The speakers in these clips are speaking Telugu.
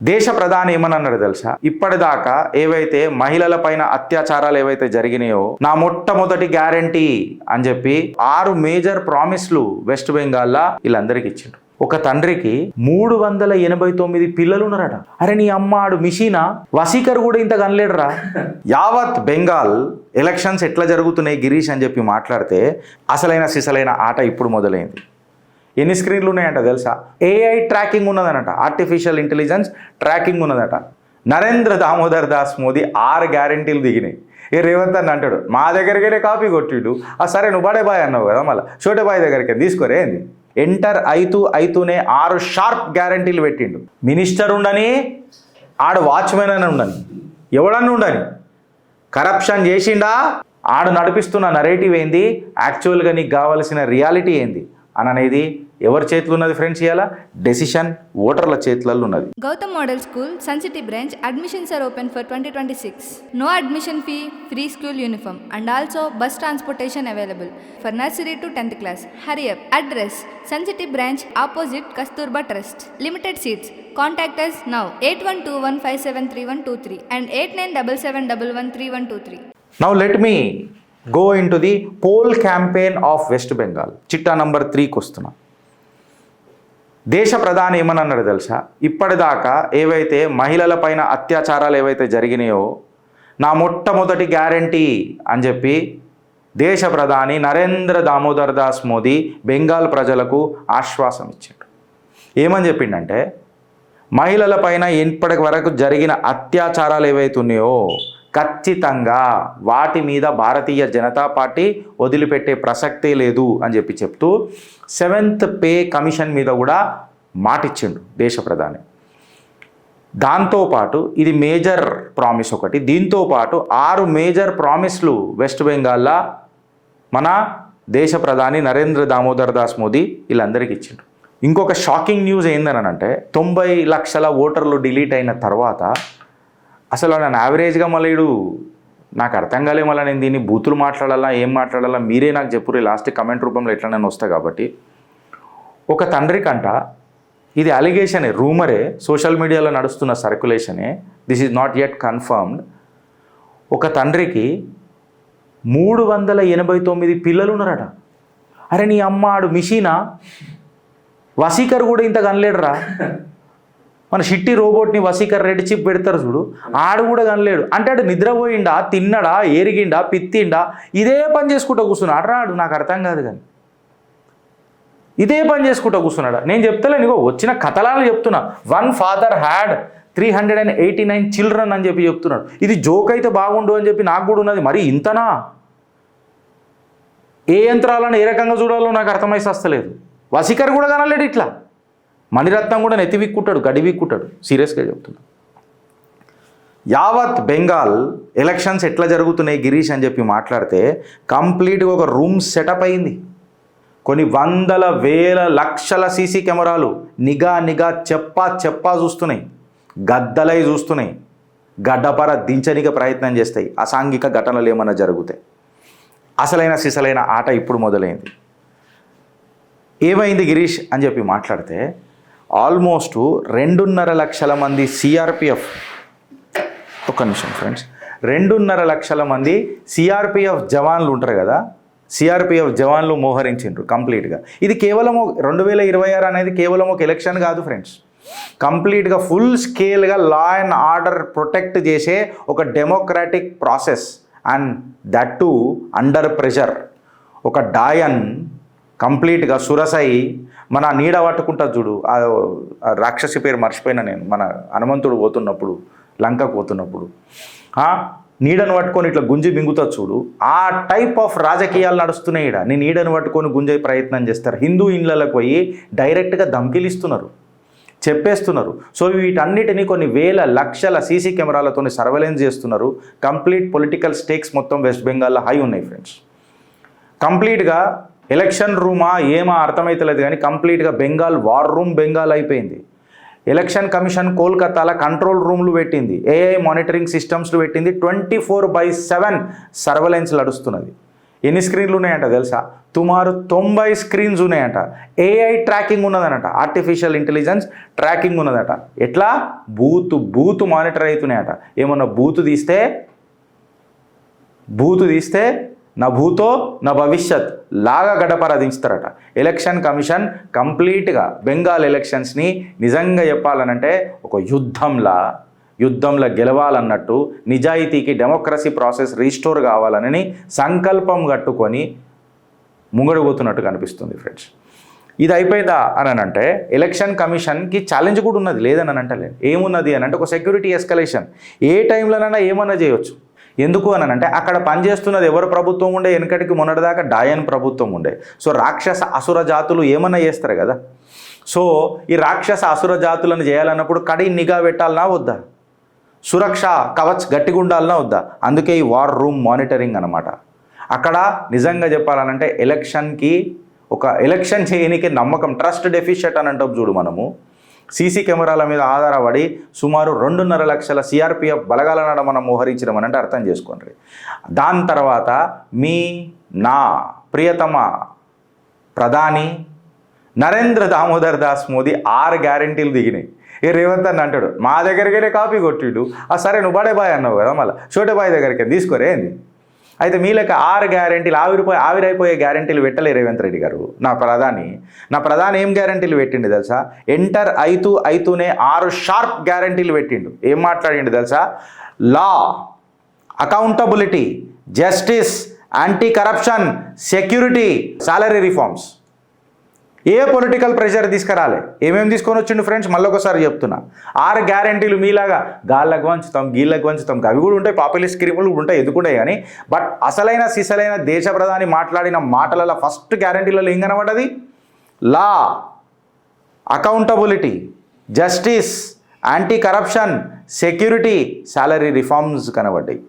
దేశ ప్రధాని ఏమన్నాడు తెలుసా? ఇప్పటిదాకా ఏవైతే మహిళల పైన అత్యాచారాలు ఏవైతే జరిగినాయో నా మొట్టమొదటి గ్యారంటీ అని చెప్పి 6 మేజర్ ప్రామిస్లు వెస్ట్ బెంగాల్లో వీళ్ళందరికీ ఇచ్చిండు. ఒక తండ్రికి 389 పిల్లలు ఉన్నారట. అరే నీ అమ్మాడు మిషీనా, వసీకర్ కూడా ఇంత కనలేడరా. యావత్ బెంగాల్ ఎలక్షన్స్ ఎట్లా జరుగుతున్నాయి గిరీష్ అని చెప్పి మాట్లాడితే అసలైన సిసలైన ఆట ఇప్పుడు మొదలైంది. ఎన్ని స్క్రీన్లు ఉన్నాయంట తెలుసా? ఏఐ ట్రాకింగ్ ఉన్నదనట, ఆర్టిఫిషియల్ ఇంటెలిజెన్స్ ట్రాకింగ్ ఉన్నదట. నరేంద్ర దామోదర్ దాస్ మోదీ 6 గ్యారంటీలు దిగినాయి. ఏ రేవంత్ అని అంటాడు మా దగ్గరికే కాపీ కొట్టిడు. సరే నువ్వు బడే బాయ్ అన్నావు కదా, మళ్ళీ చోటే బాయ్ దగ్గరికి తీసుకోరే ఏంది. ఎంటర్ అయితూనే 6 షార్ప్ గ్యారంటీలు పెట్టిండు. మినిస్టర్ ఉండని, ఆడు వాచ్మెన్ అని ఉండని, ఎవడన్నా ఉండని, కరప్షన్ చేసిండా, ఆడు నడిపిస్తున్న నరేటివ్ ఏంది, యాక్చువల్గా నీకు కావాల్సిన రియాలిటీ ఏంది అనేది ఎవరి చేతిలో ఉన్నది ఫ్రెండ్స్? ఇవాళ డెసిషన్ ఓటర్ల చేతులలో ఉన్నది. Gautam Model School, Sun City branch, admissions are open for 2026. No admission fee, free school uniform and also bus transportation available for nursery to 10th class. Hurry up. Address: Sun City branch opposite Kasturba Trust. Limited seats. Contact us now 8121573123 and 8977113123. Now let me go into the poll campaign of West Bengal. చిట్టా నంబర్ 3కి వస్తున్నా. దేశ ప్రధాని ఏమన్నాడు తెలుసా? ఇప్పటిదాకా ఏవైతే మహిళల పైన అత్యాచారాలు ఏవైతే జరిగినాయో నా మొట్టమొదటి గ్యారంటీ అని చెప్పి దేశ ప్రధాని నరేంద్ర దామోదర్ దాస్ మోదీ బెంగాల్ ప్రజలకు ఆశ్వాసం ఇచ్చాడు. ఏమని చెప్పిండంటే మహిళల పైన ఇప్పటి వరకు జరిగిన అత్యాచారాలు ఏవైతే ఉన్నాయో ఖచ్చితంగా వాటి మీద భారతీయ జనతా పార్టీ వదిలిపెట్టే ప్రసక్తే లేదు అని చెప్పి చెప్తూ 7th పే కమిషన్ మీద కూడా మాటిచ్చిండు దేశ ప్రధాని. దాంతోపాటు ఇది మేజర్ ప్రామిస్ ఒకటి, దీంతోపాటు 6 మేజర్ ప్రామిస్లు వెస్ట్ బెంగాల్లో మన దేశ ప్రధాని నరేంద్ర దామోదర్ దాస్ మోదీ వీళ్ళందరికీ ఇచ్చిండు. ఇంకొక షాకింగ్ న్యూస్ ఏందనంటే 90 లక్షల ఓటర్లు డిలీట్ అయిన తర్వాత అసలు నన్ను యావరేజ్గా మళ్ళీ నాకు అర్థం కాలే, మళ్ళీ నేను దీన్ని బూతులు మాట్లాడాలా ఏం మాట్లాడాలా మీరే నాకు చెప్పురు లాస్ట్ కమెంట్ రూపంలో ఎట్లా నేను వస్తా. కాబట్టి ఒక తండ్రికంట, ఇది అలిగేషనే, రూమరే, సోషల్ మీడియాలో నడుస్తున్న సర్క్యులేషనే, this is not yet confirmed. ఒక తండ్రికి 389 పిల్లలు ఉన్నారట. అరే నీ అమ్మాడు మిషీనా, వసీకర్ కూడా ఇంత కనలేడరా. మన షిట్టి రోబోట్ని వసీకర్ రెడ్ చిప్ పెడతారు చూడు, ఆడు కూడా కనలేడు. అంటే ఆడు నిద్రపోయిండా, తిన్నడా, ఏరిగిండా, పిత్తిండా, ఇదే పని చేసుకుంటూ కూర్చున్నాడు రాడు. నాకు అర్థం కాదు కానీ ఇదే పని చేసుకుంటూ కూర్చున్నాడా? నేను చెప్తలే నీకో వచ్చిన కథలాలు చెప్తున్నా. 1 father had 389 children అని చెప్పి చెప్తున్నాడు. ఇది జోక్ అయితే బాగుండు అని చెప్పి నాకు కూడా ఉన్నది. మరి ఇంతనా? ఏ యంత్రాలను ఏ రకంగా చూడాలో నాకు అర్థమైతే వస్తలేదు. వసీకర్ కూడా కనలేడు. ఇట్లా మణిరత్నం కూడా నెత్తి విక్కుంటాడు, గడి విక్కుంటాడు. సీరియస్గా చెప్తున్నా. యావత్ బెంగాల్ ఎలక్షన్స్ ఎట్లా జరుగుతున్నాయి గిరీష్ అని చెప్పి మాట్లాడితే కంప్లీట్గా ఒక రూమ్ సెటప్ అయింది. కొన్ని వందల వేల లక్షల సీసీ కెమెరాలు నిఘా చెప్పా చూస్తున్నాయి, గద్దలై చూస్తున్నాయి, గడ్డపర దించనిక ప్రయత్నం చేస్తాయి అసాంఘిక ఘటనలు ఏమన్నా జరుగుతాయి. అసలైన సిసలైన ఆట ఇప్పుడు మొదలైంది. ఏమైంది గిరీష్ అని చెప్పి మాట్లాడితే ఆల్మోస్ట్ 2.5 లక్షల మంది సిఆర్పిఎఫ్, ఒక్క నిమిషం ఫ్రెండ్స్, 2.5 లక్షల మంది సిఆర్పిఎఫ్ జవాన్లు ఉంటారు కదా, సిఆర్పిఎఫ్ జవాన్లు మోహరించిండ్రు కంప్లీట్గా. ఇది కేవలం 2026 అనేది కేవలం ఒక ఎలక్షన్ కాదు ఫ్రెండ్స్. కంప్లీట్గా ఫుల్ స్కేల్గా లా అండ్ ఆర్డర్ ప్రొటెక్ట్ చేసే ఒక democratic process, and that too under pressure. ఒక డాయన్ కంప్లీట్గా సురసై మన నీడ పట్టుకుంటా చూడు, ఆ రాక్షసి పేరు మర్చిపోయినా నేను, మన హనుమంతుడు పోతున్నప్పుడు లంకకు పోతున్నప్పుడు నీడను పట్టుకొని ఇట్లా గుంజి మింగుతా చూడు, ఆ టైప్ ఆఫ్ రాజకీయాలు నడుస్తున్నాయి. ఈడ నీ నీడను పట్టుకొని గుంజే ప్రయత్నం చేస్తారు. హిందూ ఇళ్ళకి పోయి డైరెక్ట్గా ధమ్కిలిస్తున్నారు, చెప్పేస్తున్నారు. సో వీటన్నిటినీ కొన్ని వేల లక్షల సీసీ కెమెరాలతో సర్వేలెన్స్ చేస్తున్నారు. కంప్లీట్ పొలిటికల్ స్టేక్స్ మొత్తం వెస్ట్ బెంగాల్లో హై ఉన్నాయి ఫ్రెండ్స్. కంప్లీట్గా ఎలక్షన్ రూమా ఏమా అర్థమవుతలేదు కానీ కంప్లీట్గా బెంగాల్ వార్ రూమ్ బెంగాల్ అయిపోయింది. ఎలక్షన్ కమిషన్ కోల్కతాలో కంట్రోల్ రూమ్లు పెట్టింది, ఏఐ మానిటరింగ్ సిస్టమ్స్లు పెట్టింది, 24/7 సర్వేలెన్స్ నడుస్తున్నది. ఎన్ని స్క్రీన్లు ఉన్నాయంట తెలుసా? సుమారు 90 స్క్రీన్స్ ఉన్నాయట. ఏఐ ట్రాకింగ్ ఉన్నదనట, ఆర్టిఫిషియల్ ఇంటెలిజెన్స్ ట్రాకింగ్ ఉన్నదట. ఎట్లా? బూతు మానిటర్ అవుతున్నాయట. ఏమన్నా బూతు తీస్తే నా భూతో నా భవిష్యత్ లాగా గడపర దించుతారట. ఎలక్షన్ కమిషన్ కంప్లీట్గా బెంగాల్ ఎలక్షన్స్ని నిజంగా చెప్పాలనంటే ఒక యుద్ధంలో గెలవాలన్నట్టు, నిజాయితీకి డెమోక్రసీ ప్రాసెస్ రీస్టోర్ కావాలని సంకల్పం కట్టుకొని ముంగడిపోతున్నట్టు కనిపిస్తుంది ఫ్రెండ్స్. ఇది అయిపోయిందా అని అంటే ఎలక్షన్ కమిషన్కి ఛాలెంజ్ కూడా ఉన్నది, లేదని అంటలేదు. ఏమున్నది అని అంటే ఒక సెక్యూరిటీ ఎస్కలేషన్. ఏ టైంలోనైనా ఏమన్నా చేయొచ్చు. ఎందుకు అని అంటే అక్కడ పనిచేస్తున్నది ఎవరు ప్రభుత్వం ఉండే? వెనకటికి మొన్నటిదాకా డాయన్ ప్రభుత్వం ఉండే. సో రాక్షస అసుర జాతులు ఏమన్నా చేస్తారు కదా. సో ఈ రాక్షస అసుర జాతులను చేయాలన్నప్పుడు కడి నిఘా పెట్టాలన్నా వద్దా? సురక్ష కవచ్ గట్టిగా ఉండాలన్నా వద్దా? అందుకే ఈ వార్ రూమ్ మానిటరింగ్ అనమాట. అక్కడ నిజంగా చెప్పాలనంటే ఎలక్షన్ చేయనికి నమ్మకం, ట్రస్ట్ డెఫిషియట్ అని అంటాం చూడు మనము. సీసీ కెమెరాల మీద ఆధారపడి సుమారు 2.5 లక్షల సిఆర్పిఎఫ్ బలగాలను మనం మోహరించడం అని అంటే అర్థం చేసుకోండి. దాని తర్వాత నా ప్రియతమ ప్రధాని నరేంద్ర దామోదర్ దాస్ మోదీ 6 గ్యారెంటీలు దిగినాయి. ఈ రేవంత్ అని అంటాడు మా దగ్గరికే కాపీ కొట్టిడు. సరే నువ్వు బడే బాయ్ అన్నావు కదా, మళ్ళీ చోటే బాయ్ దగ్గరికి తీసుకోరే ఏంది. అయితే మీ లెక్క 6 గ్యారెంటీలు ఆవిరైపోయే గ్యారెంటీలు పెట్టలే రేవంత్ రెడ్డి గారు. నా ప్రధాని ఏం గ్యారెంటీలు పెట్టిండు తెలుసా? ఎంటర్ అయితూనే 6 షార్ప్ గ్యారెంటీలు పెట్టిండు. ఏం మాట్లాడిండు తెలుసా? Law, accountability, justice, anti corruption, security, salary reforms. ఏ పొలిటికల్ ప్రెషర్ తీసుకురాలే. ఏమేమి తీసుకొని వచ్చిండు ఫ్రెండ్స్? మళ్ళొకసారి చెప్తున్నా. 6 గ్యారెంటీలు మీలాగా గాళ్ళకు వంచుతాం, గీళ్ళకు వంచుతాం, అవి కూడా ఉంటాయి, పాపులిస్ట్ స్కీములు కూడా ఉంటాయి, ఎందుకుంటాయి కానీ. బట్ సిసలైన దేశ ప్రధాని మాట్లాడిన మాటలలో ఫస్ట్ గ్యారెంటీలలో ఏం కనబడ్డది? Law, accountability, justice, anti corruption, security, salary reforms కనబడ్డాయి.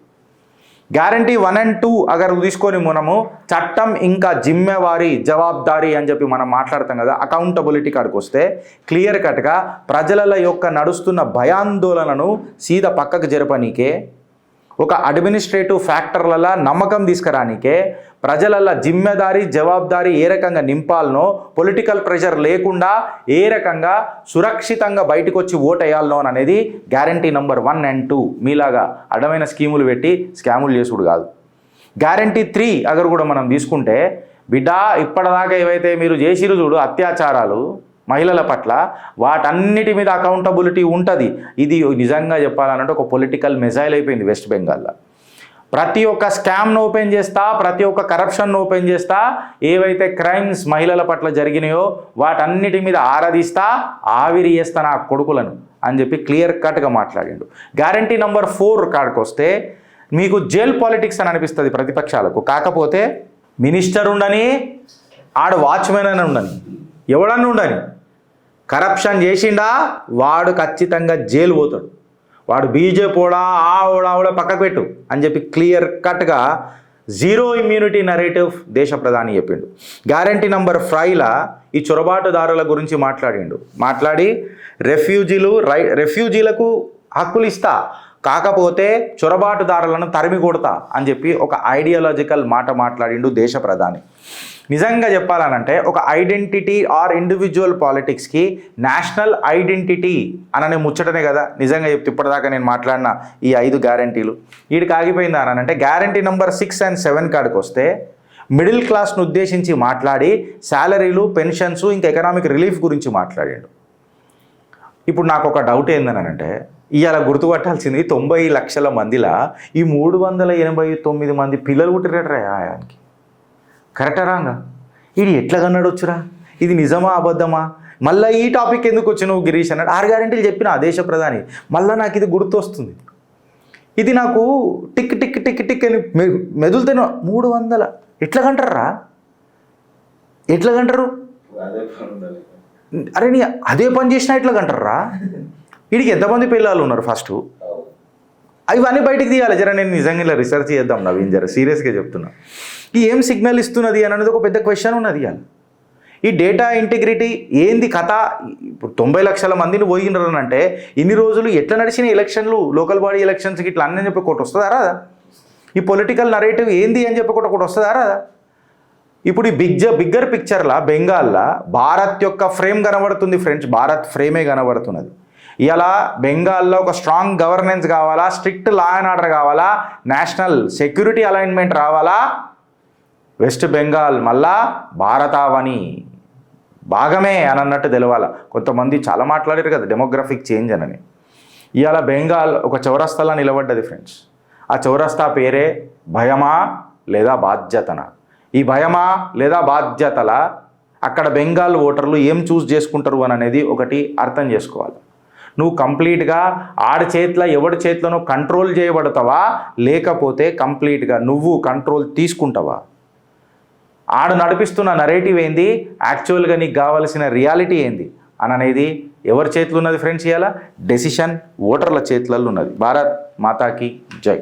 గ్యారంటీ 1 and 2 అగర్ తీసుకొని మనము చట్టం ఇంకా జిమ్మెవారీ జవాబారీ అని చెప్పి మనం మాట్లాడతాం కదా. అకౌంటబిలిటీ కాడికి వస్తే క్లియర్ కట్గా ప్రజల యొక్క నడుస్తున్న భయాందోళనను సీదా పక్కకు జరపనీకే, ఒక అడ్మినిస్ట్రేటివ్ ఫ్యాక్టర్లలో నమ్మకం తీసుకురానికే, ప్రజలల్లో జిమ్మెదారీ జవాబారీ ఏ రకంగా నింపాలనో, పొలిటికల్ ప్రెషర్ లేకుండా ఏ రకంగా సురక్షితంగా బయటకు వచ్చి ఓటు వేయాలనో అనేది గ్యారంటీ నెంబర్ 1 and 2. మీలాగా అడ్డమైన స్కీములు పెట్టి స్కాములు చేసుడు కాదు. గ్యారంటీ 3 అగర్ కూడా మనం తీసుకుంటే, బిడ్డ ఇప్పటిదాకా ఏవైతే మీరు చేసిరు చూడు అత్యాచారాలు మహిళల పట్ల, వాటన్నిటి మీద అకౌంటబిలిటీ ఉంటుంది. ఇది నిజంగా చెప్పాలనంటే ఒక పొలిటికల్ మెజైల్ అయిపోయింది వెస్ట్ బెంగాల్లో. ప్రతి ఒక్క స్కామ్ను ఓపెన్ చేస్తా, ప్రతి ఒక్క కరప్షన్ను ఓపెన్ చేస్తా, ఏవైతే క్రైమ్స్ మహిళల పట్ల జరిగినాయో వాటన్నిటి మీద ఆరాధిస్తా, ఆవిరి చేస్తా నా కొడుకులను అని చెప్పి క్లియర్ కట్గా మాట్లాడిండు. గ్యారంటీ నెంబర్ 4 కాడికి వస్తే మీకు జైల్ పాలిటిక్స్ అని అనిపిస్తుంది ప్రతిపక్షాలకు. కాకపోతే మినిస్టర్ ఉండని, ఆడు వాచ్మెన్ అని ఉండని, ఎవడన్నా ఉండని, కరప్షన్ చేసిండా వాడు ఖచ్చితంగా జైలు పోతాడు. వాడు బీజేపీ ఆవిడ పక్కకు పెట్టు అని చెప్పి క్లియర్ కట్గా జీరో ఇమ్యూనిటీ నరేటివ్ దేశ ప్రధాని చెప్పిండు. గ్యారంటీ నెంబర్ 5లా ఈ చొరబాటుదారుల గురించి మాట్లాడి రెఫ్యూజీలకు హక్కులు ఇస్తా, కాకపోతే చొరబాటుదారులను తరిమి కొడతా అని చెప్పి ఒక ఐడియాలజికల్ మాట మాట్లాడిండు దేశ ప్రధాని. నిజంగా చెప్పాలనంటే ఒక ఐడెంటిటీ ఆర్ ఇండివిజువల్ పాలిటిక్స్కి నేషనల్ ఐడెంటిటీ అననే ముచ్చటనే కదా. నిజంగా చెప్తే ఇప్పటిదాకా నేను మాట్లాడిన ఈ 5 గ్యారంటీలు వీడికి ఆగిపోయిందా అని అంటే గ్యారంటీ నెంబర్ 6 and 7 కాడికి వస్తే మిడిల్ క్లాస్ను ఉద్దేశించి మాట్లాడి శాలరీలు, పెన్షన్స్, ఇంకా ఎకనామిక్ రిలీఫ్ గురించి మాట్లాడాడు. ఇప్పుడు నాకు ఒక డౌట్ ఏందనంటే, ఇవాళ గుర్తుపట్టాల్సింది 90 లక్షల మందిలా ఈ 389 మంది పిల్లలు పుట్టిరట్రా ఆయనకి. కరెక్టా రాంగా? ఇది ఎట్లా కన్నాడొచ్చురా? ఇది నిజమా అబద్ధమా? మళ్ళీ ఈ టాపిక్ ఎందుకు వచ్చి నువ్వు గిరీష్ అన్నాడు. 6 గ్యారెంటీలు చెప్పిన ఆ దేశ ప్రధాని. మళ్ళీ నాకు ఇది గుర్తొస్తుంది. ఇది నాకు టిక్ టిక్ టిక్ టిక్ అని మెదులుతాను. 300 ఎట్లా కంటారా? ఎట్లా కంటారు? అరే నీ అదే పని చేసినా ఎట్లా కంటారా? వీడికి ఎంతమంది పిల్లలు ఉన్నారు ఫస్ట్? ఇవన్నీ బయటికి తీయాలి. జర నేను నిజంగా ఇలా రీసెర్చ్ చేద్దాం నవీన్, జర సీరియస్గా చెప్తున్నా. ఈ ఏం సిగ్నల్ ఇస్తున్నది అనేది ఒక పెద్ద క్వశ్చన్ ఉన్నది. ఇవాళ ఈ డేటా ఇంటిగ్రిటీ ఏంది కథ? ఇప్పుడు 90 లక్షల మందిని పోయినరు అంటే ఇన్ని రోజులు ఎట్లా నడిచిన ఎలక్షన్లు, లోకల్ బాడీ ఎలక్షన్స్కి ఇట్లా అన్నీ చెప్పి ఒకటి వస్తుందా రాదా? ఈ పొలిటికల్ నరేటివ్ ఏంది అని చెప్పి ఒకటి వస్తుందా రాదా? ఇప్పుడు ఈ బిగ్గర్ పిక్చర్లా బెంగాల్లో భారత్ యొక్క ఫ్రేమ్ కనబడుతుంది ఫ్రెండ్స్, భారత్ ఫ్రేమే కనబడుతున్నది. ఇలా బెంగాల్లో ఒక స్ట్రాంగ్ గవర్నెన్స్ కావాలా, స్ట్రిక్ట్ లా అండ్ ఆర్డర్ కావాలా, నేషనల్ సెక్యూరిటీ అలైన్మెంట్ రావాలా, వెస్ట్ బెంగాల్ మళ్ళా భారతావని భాగమే అని అన్నట్టు తెలవాల. కొంతమంది చాలా మాట్లాడారు కదా డెమోగ్రఫిక్ చేంజ్ అని. ఇవాళ బెంగాల్ ఒక చౌరస్తాలో నిలబడ్డది ఫ్రెండ్స్. ఆ చౌరస్తా పేరే భయమా లేదా బాధ్యతనా. ఈ భయమా లేదా బాధ్యతల అక్కడ బెంగాల్ ఓటర్లు ఏం చూస్ చేసుకుంటారు అని అనేది ఒకటి అర్థం చేసుకోవాలి. నువ్వు కంప్లీట్గా ఆడి చేతిలో ఎవడి చేతిలోనో కంట్రోల్ చేయబడతావా, లేకపోతే కంప్లీట్గా నువ్వు కంట్రోల్ తీసుకుంటావా. ఆడు నడిపిస్తున్న నరేటివ్ ఏంది, యాక్చువల్గా నీకు కావాల్సిన రియాలిటీ ఏంది అని అనేది ఎవరి చేతిలో ఉన్నది ఫ్రెండ్స్. ఇవాళ డెసిషన్ ఓటర్ల చేతులలో ఉన్నది. భారత్ మాతాకి జై.